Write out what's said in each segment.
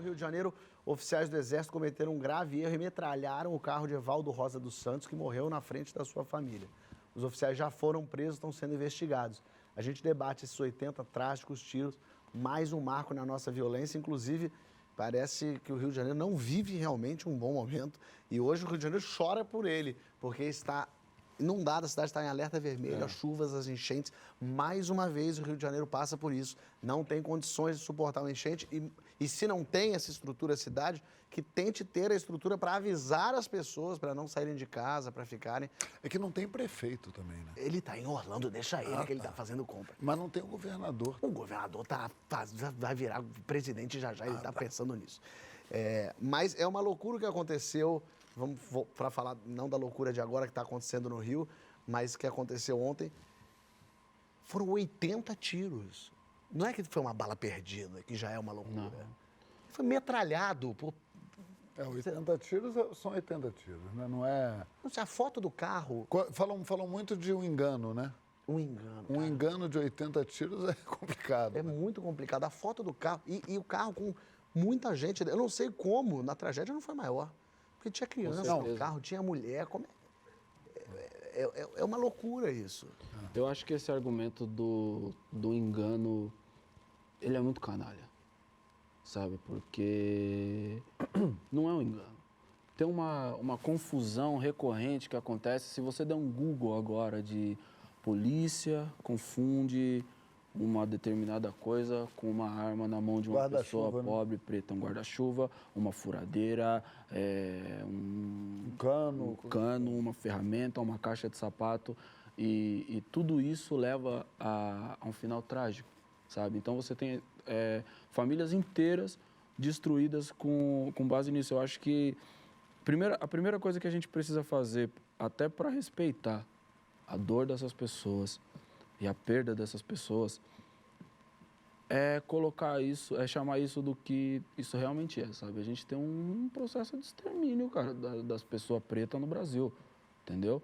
No Rio de Janeiro, oficiais do Exército cometeram um grave erro e metralharam o carro de Evaldo Rosa dos Santos, que morreu na frente da sua família. Os oficiais já foram presos, estão sendo investigados. A gente debate esses 80 trágicos tiros, mais um marco na nossa violência. Inclusive, parece que o Rio de Janeiro não vive realmente um bom momento. E hoje o Rio de Janeiro chora por ele, porque está inundada, a cidade está em alerta vermelho, as chuvas, as enchentes. Mais uma vez o Rio de Janeiro passa por isso. Não tem condições de suportar uma enchente e se não tem essa estrutura, a cidade, que tente ter a estrutura para avisar as pessoas, para não saírem de casa, para ficarem. É que não tem prefeito também, né? Ele está em Orlando, deixa ele, que ele está fazendo compra. Mas não tem o governador. O governador vai virar presidente já, ele está pensando nisso. Mas é uma loucura o que aconteceu. Vamos para falar não da loucura de agora que está acontecendo no Rio, mas que aconteceu ontem. Foram 80 tiros. Não é que foi uma bala perdida, que já é uma loucura. Não. Foi metralhado por... 80 tiros são 80 tiros, né? Não é... A foto do carro... Falam muito de um engano, né? Um engano. Um engano de 80 tiros é complicado. É muito complicado. A foto do carro... E o carro com muita gente... Eu não sei como, na tragédia não foi maior. Porque tinha criança no carro, tinha mulher. É uma loucura isso. Eu acho que esse argumento do engano, ele é muito canalha, sabe? Porque não é um engano. Tem uma confusão recorrente que acontece. Se você der um Google agora de polícia, confunde uma determinada coisa com uma arma na mão de uma pessoa pobre, preta, um guarda-chuva, uma furadeira, um cano, uma ferramenta, uma caixa de sapato, e tudo isso leva a um final trágico, sabe? Então você tem famílias inteiras destruídas com base nisso. Eu acho que a primeira coisa que a gente precisa fazer, até para respeitar a dor dessas pessoas, e a perda dessas pessoas, é colocar isso, é chamar isso do que isso realmente é, sabe? A gente tem um processo de extermínio, cara, das pessoas pretas no Brasil, entendeu?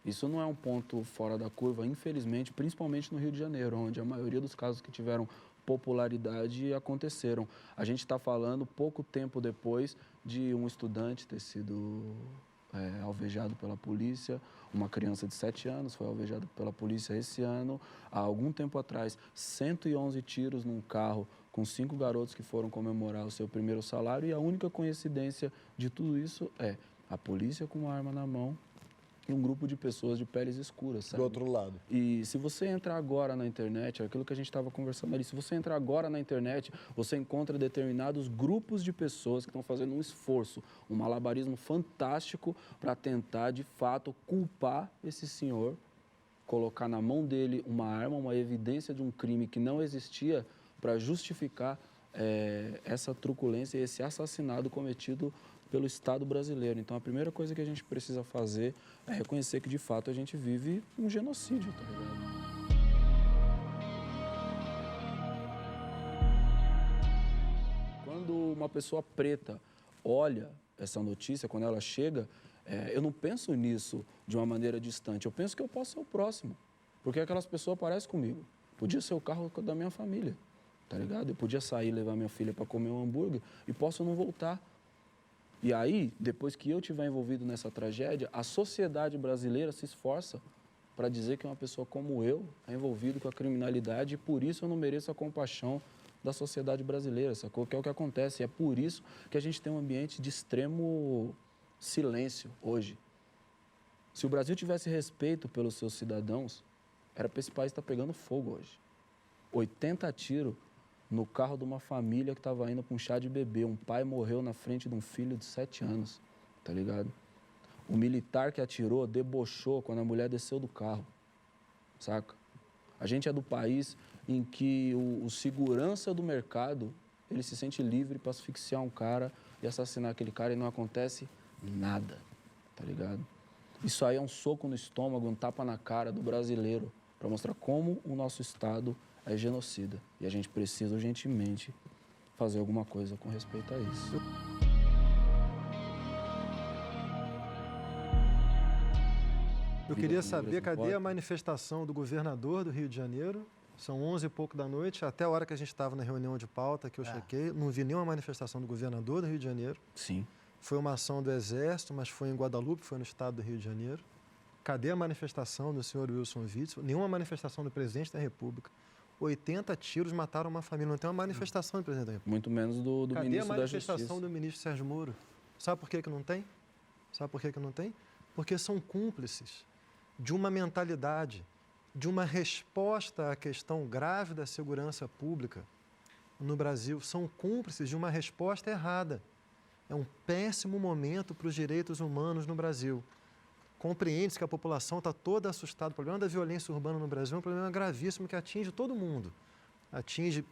Isso não é um ponto fora da curva, infelizmente, principalmente no Rio de Janeiro, onde a maioria dos casos que tiveram popularidade aconteceram. A gente está falando pouco tempo depois de um estudante ter sido alvejado pela polícia, uma criança de 7 anos foi alvejada pela polícia esse ano. Há algum tempo atrás, 111 tiros num carro com 5 garotos que foram comemorar o seu primeiro salário, e a única coincidência de tudo isso é a polícia com uma arma na mão e um grupo de pessoas de peles escuras, sabe? Do outro lado. E se você entrar agora na internet, é aquilo que a gente estava conversando ali, se você entrar agora na internet, você encontra determinados grupos de pessoas que estão fazendo um esforço, um malabarismo fantástico para tentar, de fato, culpar esse senhor, colocar na mão dele uma arma, uma evidência de um crime que não existia, para justificar essa truculência e esse assassinato cometido pelo Estado brasileiro. Então, a primeira coisa que a gente precisa fazer é reconhecer que, de fato, a gente vive um genocídio, tá ligado? Quando uma pessoa preta olha essa notícia, quando ela chega, eu não penso nisso de uma maneira distante. Eu penso que eu posso ser o próximo, porque aquelas pessoas parecem comigo. Podia ser o carro da minha família, tá ligado? Eu podia sair e levar minha filha para comer um hambúrguer e posso não voltar. E aí, depois que eu estiver envolvido nessa tragédia, a sociedade brasileira se esforça para dizer que uma pessoa como eu é envolvido com a criminalidade e por isso eu não mereço a compaixão da sociedade brasileira, sacou? Que é o que acontece. E é por isso que a gente tem um ambiente de extremo silêncio hoje. Se o Brasil tivesse respeito pelos seus cidadãos, era para esse país estar pegando fogo hoje. 80 tiros no carro de uma família que estava indo para um chá de bebê. Um pai morreu na frente de um filho de 7 anos, tá ligado? O militar que atirou debochou quando a mulher desceu do carro, saca? A gente é do país em que o segurança do mercado, ele se sente livre para asfixiar um cara e assassinar aquele cara e não acontece nada, tá ligado? Isso aí é um soco no estômago, um tapa na cara do brasileiro para mostrar como o nosso Estado é genocida. E a gente precisa urgentemente fazer alguma coisa com respeito a isso. Eu queria saber, cadê a manifestação do governador do Rio de Janeiro São 11 e pouco da noite, até a hora que a gente estava na reunião de pauta, que eu chequei, não vi nenhuma manifestação do governador do Rio de Janeiro. Sim. Foi uma ação do Exército, mas foi em Guadalupe, foi no estado do Rio de Janeiro. Cadê a manifestação do senhor Wilson Witzel? Nenhuma manifestação do presidente da República. 80 tiros mataram uma família. Não tem uma manifestação do presidente da República. Muito menos do Cadê ministro a da manifestação Justiça. do ministro Sérgio Moro? Sabe por que não tem? Sabe por que não tem? Porque são cúmplices de uma mentalidade, de uma resposta à questão grave da segurança pública no Brasil. São cúmplices de uma resposta errada. É um péssimo momento para os direitos humanos no Brasil. Compreende-se que a população está toda assustada. O problema da violência urbana no Brasil é um problema gravíssimo que atinge todo mundo. Atinge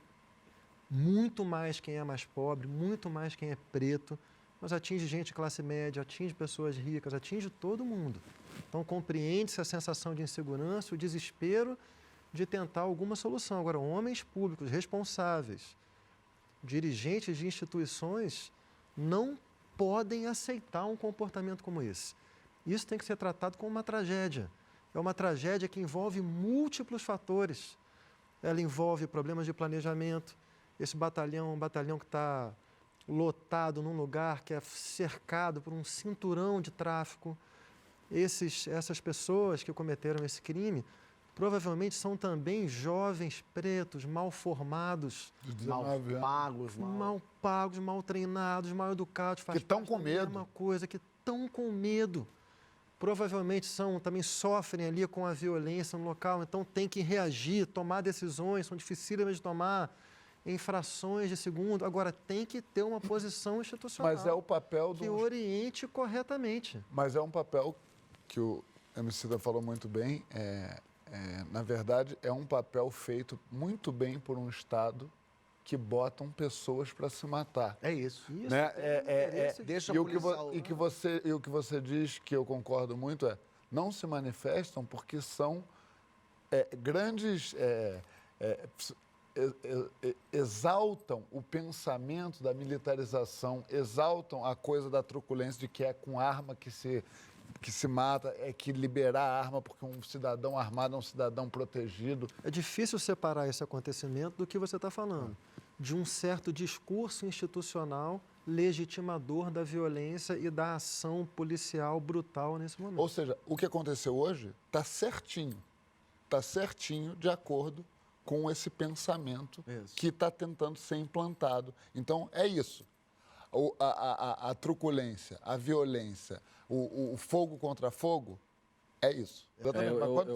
muito mais quem é mais pobre, muito mais quem é preto, mas atinge gente de classe média, atinge pessoas ricas, atinge todo mundo. Então, compreende-se a sensação de insegurança, o desespero de tentar alguma solução. Agora, homens públicos responsáveis, dirigentes de instituições, não podem aceitar um comportamento como esse. Isso tem que ser tratado como uma tragédia. É uma tragédia que envolve múltiplos fatores. Ela envolve problemas de planejamento. Esse batalhão é um batalhão que está lotado num lugar que é cercado por um cinturão de tráfico. Essas pessoas que cometeram esse crime provavelmente são também jovens pretos, mal formados, Mal pagos, mal treinados, mal educados. Que estão com medo. Mesma coisa, que estão com medo. Provavelmente também sofrem ali com a violência no local, então tem que reagir, tomar decisões, são dificílimas de tomar em frações de segundo. Agora, tem que ter uma posição institucional Mas é o papel que oriente corretamente. Mas é um papel que o Emicida falou muito bem. Na verdade, é um papel feito muito bem por um Estado que botam pessoas para se matar. É isso. Né? Deixa E a o que polícia... você diz, que eu concordo muito, não se manifestam porque são grandes... exaltam o pensamento da militarização, exaltam a coisa da truculência de que é com arma que se mata, é que liberar a arma porque um cidadão armado é um cidadão protegido. É difícil separar esse acontecimento do que você está falando, de um certo discurso institucional legitimador da violência e da ação policial brutal nesse momento. Ou seja, o que aconteceu hoje está certinho de acordo com esse pensamento que está tentando ser implantado. Então, é isso. A truculência, a violência, o fogo contra fogo, é isso. Eu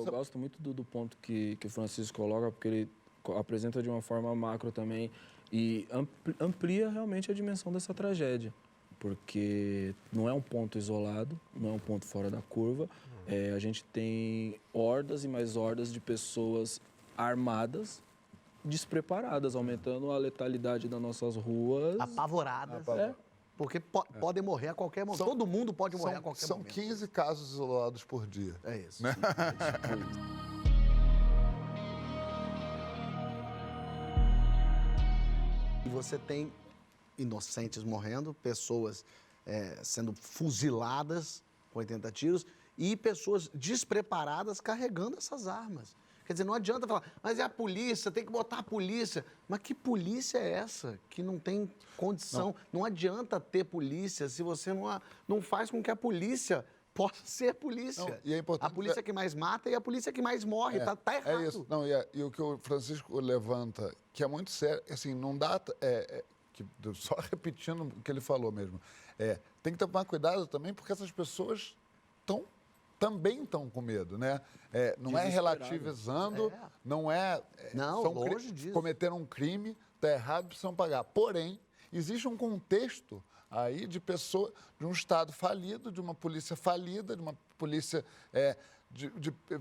gosto muito do ponto que o Francisco coloca, porque ele apresenta de uma forma macro também e amplia realmente a dimensão dessa tragédia, porque não é um ponto isolado, não é um ponto fora da curva. A gente tem hordas e mais hordas de pessoas armadas, despreparadas, aumentando a letalidade das nossas ruas. Apavoradas. Porque podem morrer a qualquer momento. Todo mundo pode morrer a qualquer momento. São 15 casos isolados por dia. É isso. Né? E você tem inocentes morrendo, pessoas sendo fuziladas com 80 tiros e pessoas despreparadas carregando essas armas. Quer dizer, não adianta falar, mas é a polícia, tem que botar a polícia. Mas que polícia é essa que não tem condição? Não adianta ter polícia se você não faz com que a polícia possa ser polícia. Não, e é importante, a polícia que mais mata e a polícia que mais morre. Tá errado. É isso. Não, e o que o Francisco levanta, que é muito sério, assim, não dá... só repetindo o que ele falou mesmo. Tem que tomar cuidado também, porque essas pessoas também estão com medo, né? Não é relativizando, não é... Não, longe disso. Cometeram um crime, está errado, precisam pagar. Porém, existe um contexto aí de pessoa, de um Estado falido, de uma polícia falida, de uma polícia...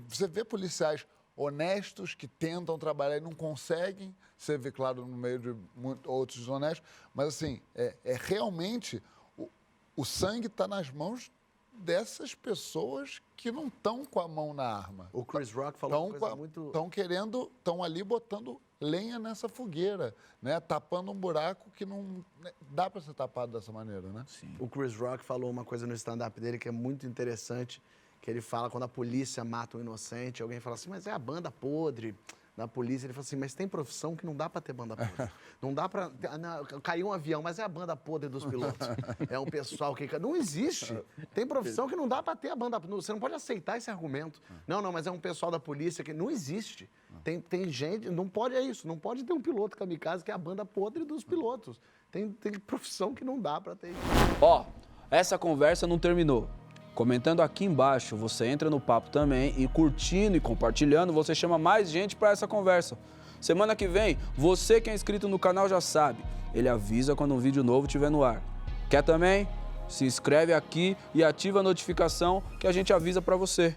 você vê policiais honestos que tentam trabalhar e não conseguem, você vê, claro, no meio de outros desonestos, mas, assim, realmente o sangue está nas mãos dessas pessoas que não estão com a mão na arma. O Chris Rock falou uma coisa muito... Estão ali botando lenha nessa fogueira, né? Tapando um buraco que não dá para ser tapado dessa maneira, né? Sim. O Chris Rock falou uma coisa no stand-up dele que é muito interessante, que ele fala quando a polícia mata um inocente, alguém fala assim, mas é a banda podre, na polícia, ele falou assim, mas tem profissão que não dá para ter banda podre. Não dá para... Caiu um avião, mas é a banda podre dos pilotos. É um pessoal que... Não existe. Tem profissão que não dá para ter a banda... Você não pode aceitar esse argumento. Não, mas é um pessoal da polícia que... Não existe. Tem gente... Não pode, é isso. Não pode ter um piloto kamikaze que é a banda podre dos pilotos. Tem profissão que não dá para ter isso. Ó, essa conversa não terminou. Comentando aqui embaixo, você entra no papo também e curtindo e compartilhando, você chama mais gente para essa conversa. Semana que vem, você que é inscrito no canal já sabe, ele avisa quando um vídeo novo estiver no ar. Quer também? Se inscreve aqui e ativa a notificação que a gente avisa para você.